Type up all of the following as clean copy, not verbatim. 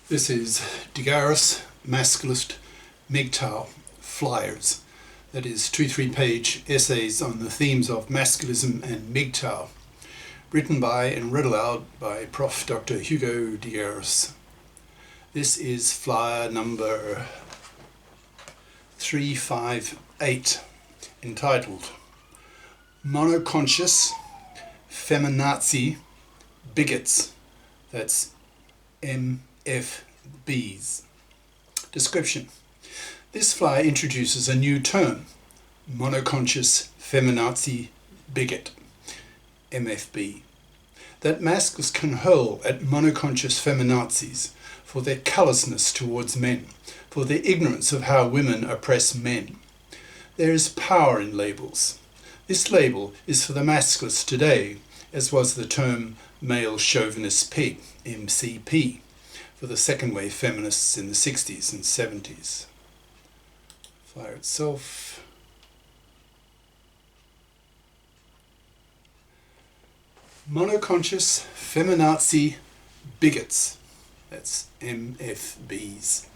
This is degaris, Masculist, MGTOW flyers. That is 2-3-page essays on the themes of masculism and MGTOW, written by and read aloud by Prof. Dr. Hugo degaris. This is flyer number 358, entitled Monoconscious Feminazi Bigots. That's MFBs. Description. This flyer introduces a new term, Monoconscious Feminazi Bigot, MFB, that masculists can hurl at monoconscious feminazis for their callousness towards men, for their ignorance of how women oppress men. There is power in labels. This label is for the masculists today, as was the term male chauvinist pig, MCP, for the second wave feminists in the 60s and 70s. Flyer itself. Monoconscious Feminazi Bigots, that's MFBs,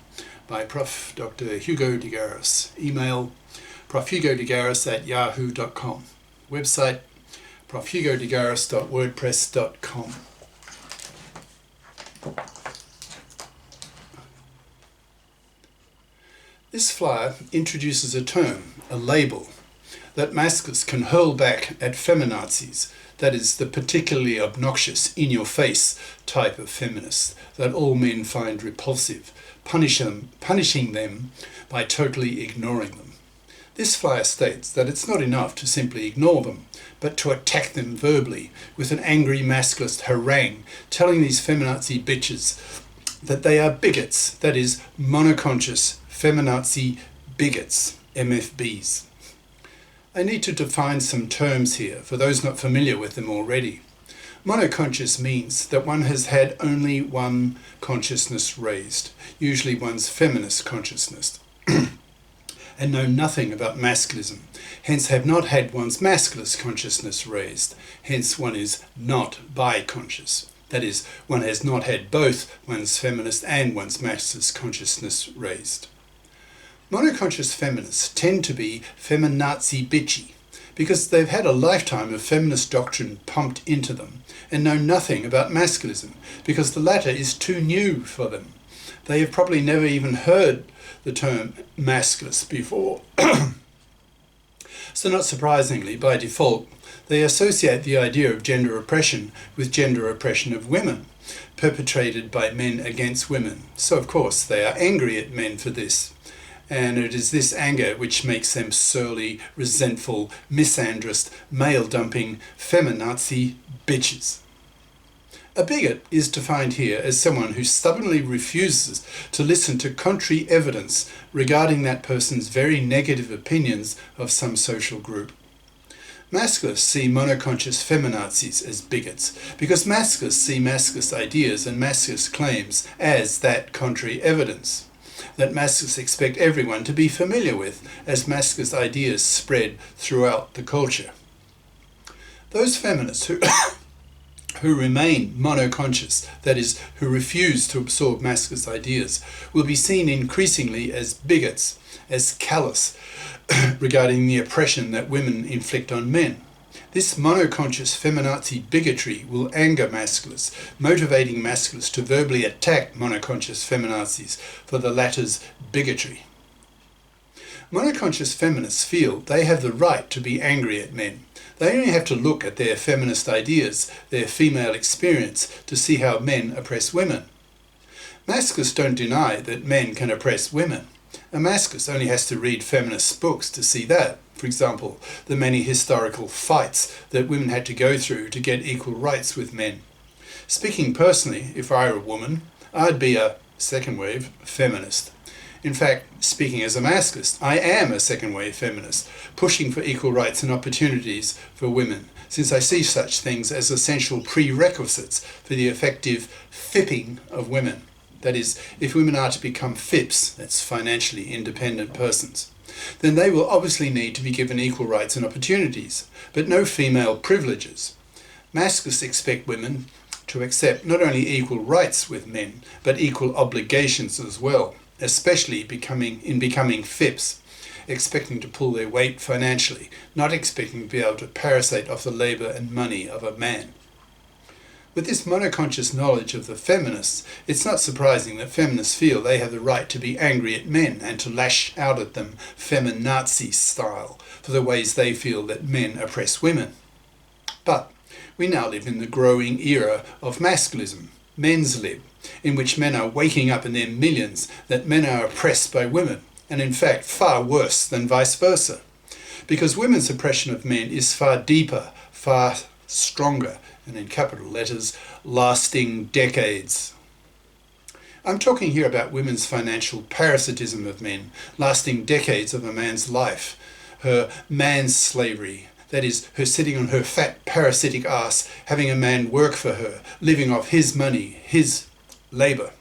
by Prof. Dr. Hugo degaris. Email profhugodegaris@yahoo.com. Website profhugodegaris.wordpress.com. This flyer introduces a term, a label, that masculists can hurl back at feminazis, that is, the particularly obnoxious, in-your-face type of feminists that all men find repulsive, punishing them by totally ignoring them. This flyer states that it's not enough to simply ignore them, but to attack them verbally with an angry masculist harangue, telling these feminazi bitches that they are bigots, that is, monoconscious Feminazi Bigots, MFBs. I need to define some terms here for those not familiar with them already. Monoconscious means that one has had only one consciousness raised, usually one's feminist consciousness, and know nothing about masculism, hence have not had one's masculist consciousness raised, hence one is not bi-conscious. That is, one has not had both one's feminist and one's masculist consciousness raised. Monoconscious feminists tend to be feminazi bitchy because they've had a lifetime of feminist doctrine pumped into them and know nothing about masculism because the latter is too new for them. They have probably never even heard the term masculist before. So not surprisingly, by default, they associate the idea of gender oppression with gender oppression of women, perpetrated by men against women. So of course they are angry at men for this. And it is this anger which makes them surly, resentful, misandrist, male-dumping, feminazi bitches. A bigot is defined here as someone who stubbornly refuses to listen to contrary evidence regarding that person's very negative opinions of some social group. Masculists see monoconscious feminazis as bigots because masculists see masculist ideas and masculist claims as that contrary evidence that masculists expect everyone to be familiar with as masculist ideas spread throughout the culture. Those feminists who remain monoconscious, that is, who refuse to absorb masculist ideas, will be seen increasingly as bigots, as callous regarding the oppression that women inflict on men. This monoconscious feminazi bigotry will anger masculists, motivating masculists to verbally attack monoconscious feminazis for the latter's bigotry. Monoconscious feminists feel they have the right to be angry at men. They only have to look at their feminist ideas, their female experience, to see how men oppress women. Masculists don't deny that men can oppress women. A masculist only has to read feminist books to see that. For example, the many historical fights that women had to go through to get equal rights with men. Speaking personally, if I were a woman, I'd be a second-wave feminist. In fact, speaking as a masculist, I am a second-wave feminist, pushing for equal rights and opportunities for women, since I see such things as essential prerequisites for the effective FIPing of women. That is, if women are to become FIPs, that's financially independent persons, then they will obviously need to be given equal rights and opportunities, but no female privileges. Masculists expect women to accept not only equal rights with men, but equal obligations as well, especially becoming FIPs, expecting to pull their weight financially, not expecting to be able to parasite off the labour and money of a man. With this monoconscious knowledge of the feminists, it's not surprising that feminists feel they have the right to be angry at men and to lash out at them feminazi style for the ways they feel that men oppress women. But we now live in the growing era of masculism, men's lib, in which men are waking up in their millions that men are oppressed by women, and in fact far worse than vice versa. Because women's oppression of men is far deeper, far stronger, and in capital letters, lasting decades. I'm talking here about women's financial parasitism of men, lasting decades of a man's life, her man's slavery, that is, her sitting on her fat parasitic ass, having a man work for her, living off his money, his labour.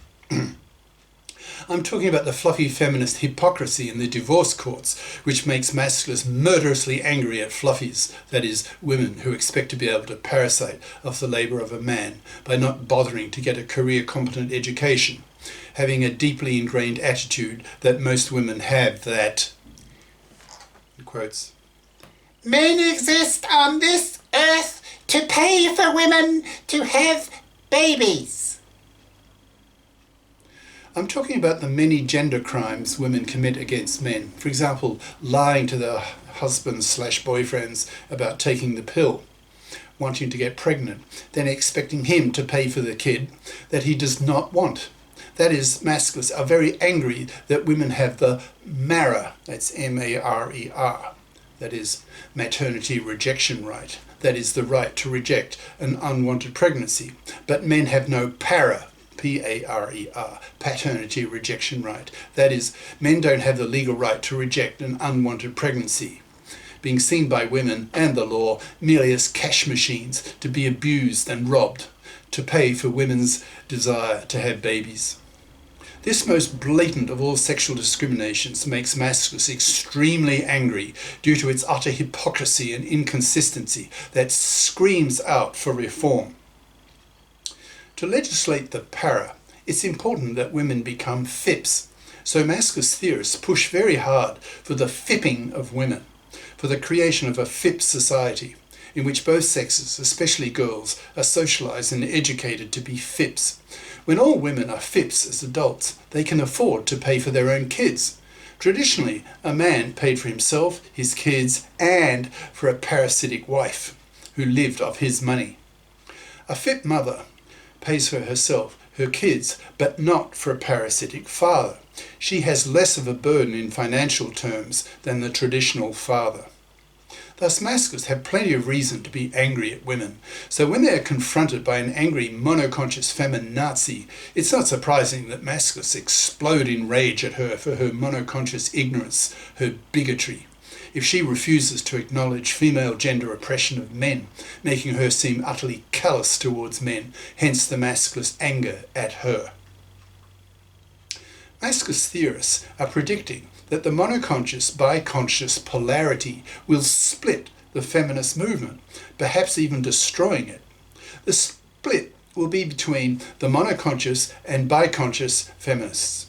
I'm talking about the fluffy feminist hypocrisy in the divorce courts, which makes masculists murderously angry at fluffies, that is, women who expect to be able to parasite off the labour of a man by not bothering to get a career-competent education, having a deeply ingrained attitude that most women have that, in quotes, men exist on this earth to pay for women to have babies. I'm talking about the many gender crimes women commit against men. For example, lying to their husbands/boyfriends about taking the pill, wanting to get pregnant, then expecting him to pay for the kid that he does not want. That is, masculists are very angry that women have the MARER, that's M-A-R-E-R, that is, maternity rejection right. That is, the right to reject an unwanted pregnancy. But men have no PARER, P-A-R-E-R, paternity rejection right. That is, men don't have the legal right to reject an unwanted pregnancy, being seen by women and the law merely as cash machines to be abused and robbed, to pay for women's desire to have babies. This most blatant of all sexual discriminations makes masculists extremely angry due to its utter hypocrisy and inconsistency that screams out for reform. To legislate the para, it's important that women become FIPs, so masculist theorists push very hard for the FIPPing of women, for the creation of a FIP society, in which both sexes, especially girls, are socialised and educated to be FIPs. When all women are FIPs as adults, they can afford to pay for their own kids. Traditionally, a man paid for himself, his kids, and for a parasitic wife who lived off his money. A FIP mother pays for herself, her kids, but not for a parasitic father. She has less of a burden in financial terms than the traditional father. Thus, masculists have plenty of reason to be angry at women. So when they are confronted by an angry monoconscious feminazi, it's not surprising that masculists explode in rage at her for her monoconscious ignorance, her bigotry. If she refuses to acknowledge female gender oppression of men, making her seem utterly callous towards men, hence the masculist anger at her. Masculist theorists are predicting that the monoconscious-biconscious polarity will split the feminist movement, perhaps even destroying it. The split will be between the monoconscious and biconscious feminists.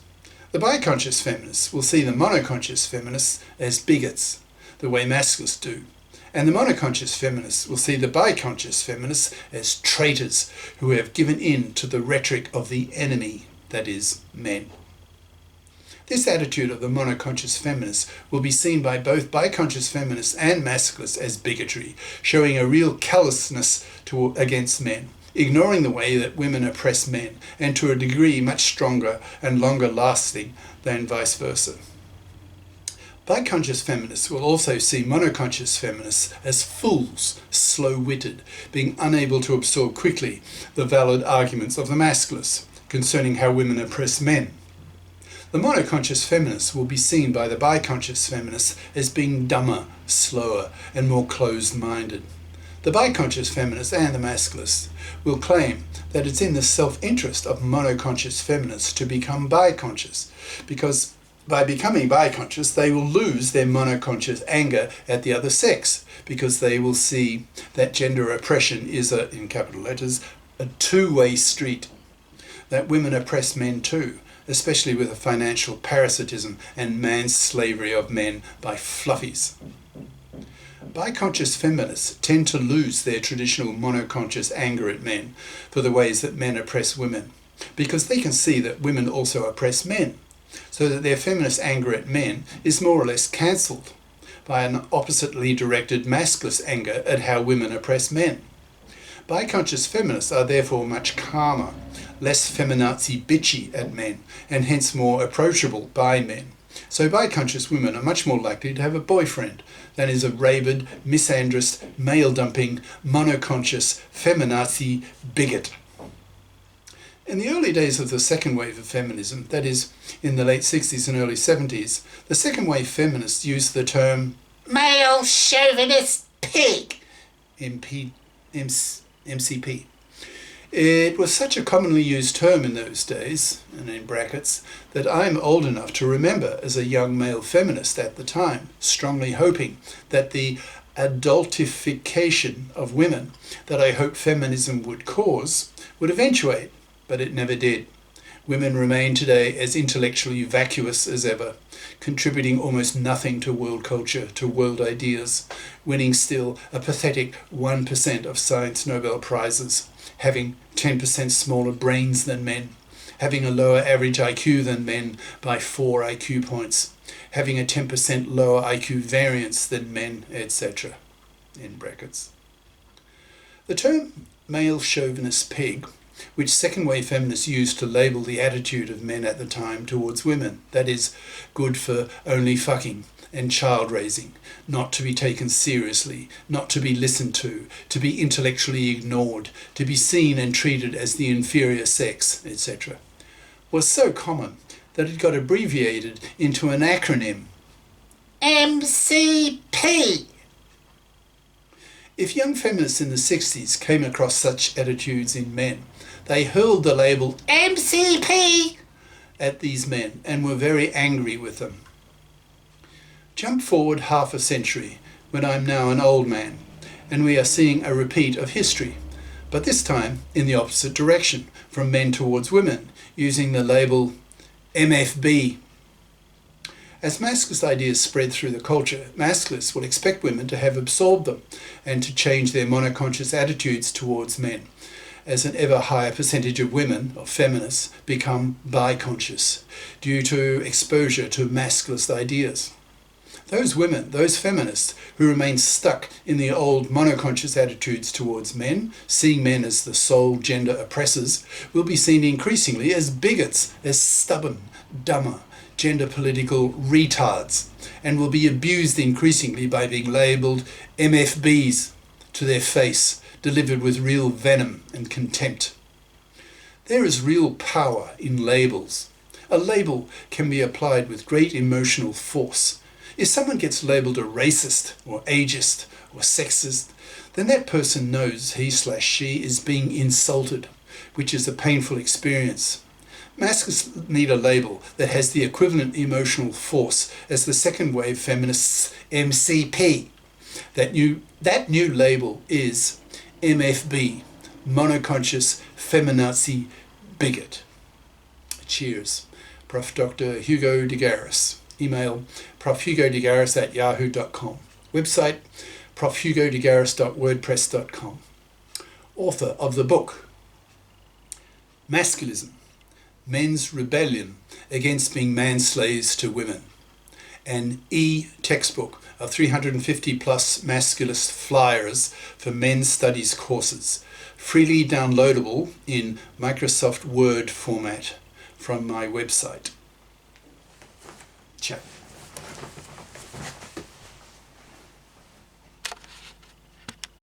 The biconscious feminists will see the monoconscious feminists as bigots, the way masculists do, and the monoconscious feminists will see the biconscious feminists as traitors who have given in to the rhetoric of the enemy, that is, men. This attitude of the monoconscious feminists will be seen by both biconscious feminists and masculists as bigotry, showing a real callousness against men, ignoring the way that women oppress men, and to a degree much stronger and longer lasting than vice versa. Biconscious feminists will also see monoconscious feminists as fools, slow-witted, being unable to absorb quickly the valid arguments of the masculists concerning how women oppress men. The monoconscious feminists will be seen by the biconscious feminists as being dumber, slower, and more closed-minded. The biconscious feminists and the masculists will claim that it's in the self-interest of monoconscious feminists to become biconscious, because by becoming biconscious, they will lose their monoconscious anger at the other sex, because they will see that gender oppression is a, in capital letters, a two-way street, that women oppress men too, especially with the financial parasitism and manslavery of men by fluffies. Biconscious feminists tend to lose their traditional monoconscious anger at men for the ways that men oppress women, because they can see that women also oppress men, so that their feminist anger at men is more or less cancelled by an oppositely directed masculist anger at how women oppress men. Biconscious feminists are therefore much calmer, less feminazi bitchy at men, and hence more approachable by men. So biconscious women are much more likely to have a boyfriend than is a rabid, misandrist, male-dumping, monoconscious feminazi bigot. In the early days of the second wave of feminism, that is, in the late 60s and early 70s, the second wave feminists used the term male chauvinist pig. MCP. It was such a commonly used term in those days, and in brackets, that I'm old enough to remember as a young male feminist at the time, strongly hoping that the adultification of women that I hoped feminism would cause would eventuate, but it never did. Women remain today as intellectually vacuous as ever, contributing almost nothing to world culture, to world ideas, winning still a pathetic 1% of science Nobel Prizes, having 10% smaller brains than men, having a lower average IQ than men by 4 IQ points, having a 10% lower IQ variance than men, etc. in brackets. The term male chauvinist pig, which second-wave feminists used to label the attitude of men at the time towards women, that is, good for only fucking and child-raising, not to be taken seriously, not to be listened to be intellectually ignored, to be seen and treated as the inferior sex, etc., was so common that it got abbreviated into an acronym, MCP. If young feminists in the 60s came across such attitudes in men, they hurled the label MCP at these men and were very angry with them. Jump forward half a century, when I'm now an old man, and we are seeing a repeat of history, but this time in the opposite direction, from men towards women, using the label MFB. As masculist ideas spread through the culture, masculists will expect women to have absorbed them and to change their monoconscious attitudes towards men, as an ever higher percentage of women, or feminists, become biconscious due to exposure to masculist ideas. Those women, those feminists who remain stuck in the old monoconscious attitudes towards men, seeing men as the sole gender oppressors, will be seen increasingly as bigots, as stubborn, dumber, gender political retards, and will be abused increasingly by being labelled MFBs to their face, delivered with real venom and contempt. There is real power in labels. A label can be applied with great emotional force. If someone gets labelled a racist or ageist or sexist, then that person knows he/she is being insulted, which is a painful experience. Masculists need a label that has the equivalent emotional force as the second wave feminists' MCP. That new label is MFB, Monoconscious Feminazi Bigot. Cheers. Prof. Dr. Hugo degaris. Email profhugodegaris@yahoo.com. Website profhugodegaris.wordpress.com. Author of the book Masculism, Men's Rebellion Against Being Manslaves to Women. An e-textbook of 350 plus masculist flyers for men's studies courses, freely downloadable in Microsoft Word format from my website. Ciao.